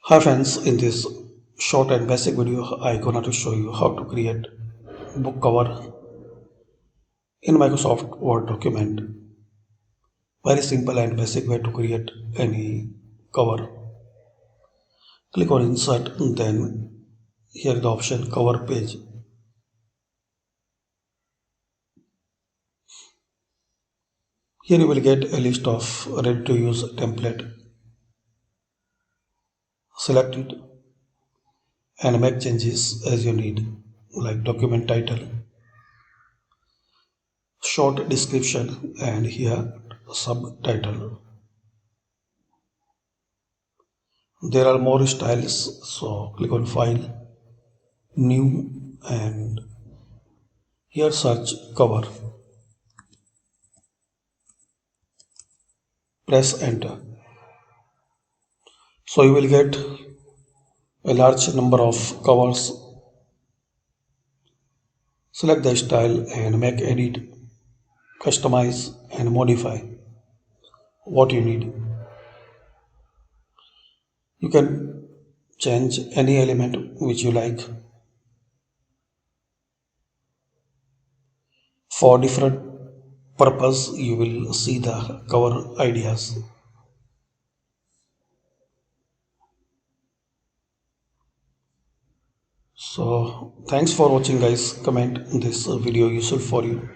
Hi friends, in this short and basic video, I gonna to show you how to create book cover in Microsoft Word document. Very simple and basic way to create any cover. Click on insert, then here the option cover page. Here you will get a list of ready to use template. Select it and make changes as you need, like document title, short description, and here subtitle. There are more styles, so click on file, new, and here search cover. Press enter. So you will get a large number of covers. Select the style and make edit, customize and modify what you need. You can change any element which you like. For different purpose you will see the cover ideas. So thanks for watching guys. Comment this video useful for you.